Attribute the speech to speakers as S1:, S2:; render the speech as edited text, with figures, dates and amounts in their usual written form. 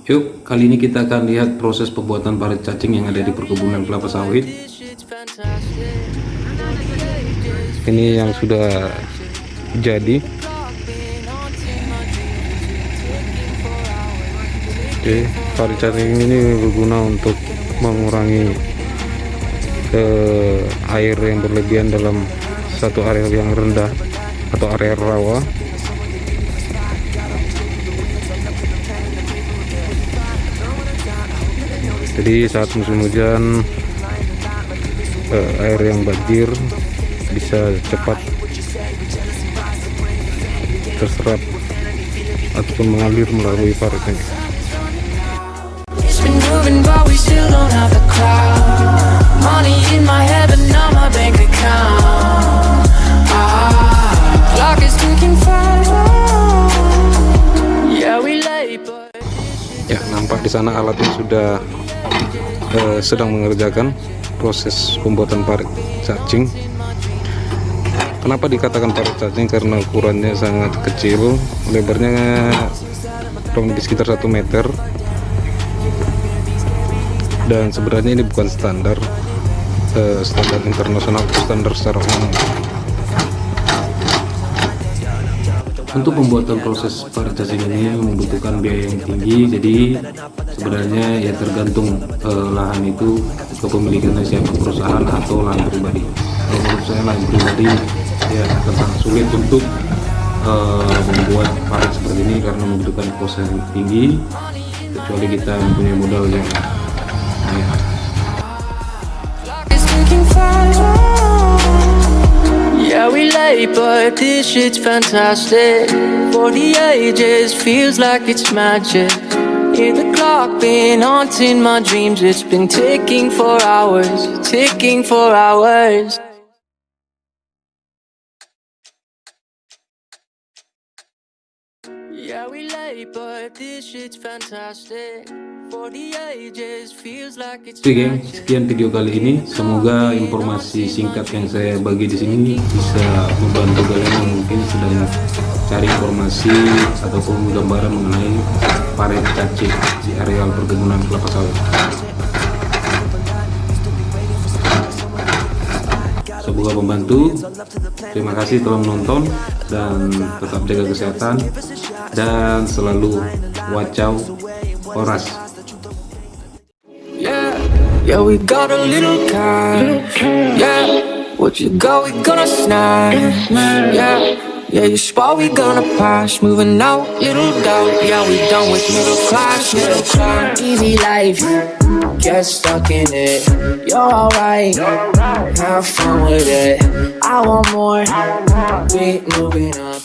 S1: Yuk, kali ini kita akan lihat proses pembuatan parit cacing yang ada di perkebunan kelapa sawit. Ini yang sudah jadi. Oke, parit cacing ini berguna untuk mengurangi air yang berlebihan dalam satu area yang rendah atau area rawa. Jadi saat musim hujan, air yang banjir bisa cepat terserap ataupun mengalir melalui parit ini. Ya, nampak di sana alatnya sudah sedang mengerjakan proses pembuatan parit cacing. Kenapa dikatakan parit cacing? Karena ukurannya sangat kecil, lebarnya kurang lebih sekitar 1 meter, dan sebenarnya ini bukan standar internasional atau standar secara umum. Untuk pembuatan proses parit cacing ini membutuhkan biaya yang tinggi, jadi sebenarnya ya tergantung lahan itu kepemilikannya siapa, perusahaan atau lahan pribadi. Kalau menurut saya lahan pribadi ya sangat sulit untuk membuat parit seperti ini karena membutuhkan proses yang tinggi, kecuali kita mempunyai modal yang banyak.
S2: Yeah, we late, but this shit's fantastic. For the ages, feels like it's magic. Hear the clock been haunting my dreams. It's been ticking for hours, ticking for hours. Yeah, we late, but this shit's fantastic. For the ages, feels like it's
S1: Oke geng, sekian video kali ini. Semoga informasi singkat yang saya bagi di sini bisa membantu kalian yang mungkin sedang cari informasi ataupun gambaran mengenai parit cacing di areal perkebunan kelapa sawit. Semoga membantu. Terima kasih telah menonton dan tetap jaga kesehatan dan selalu wacau oras.
S2: Yeah, we got a little cash. Yeah, what you got, we gonna snatch. Yeah, your spot we gonna pass. Moving out, little doubt. Yeah, we done with middle class, middle class. Easy life, get stuck in it. You're alright, have fun with it. I want more, we moving up.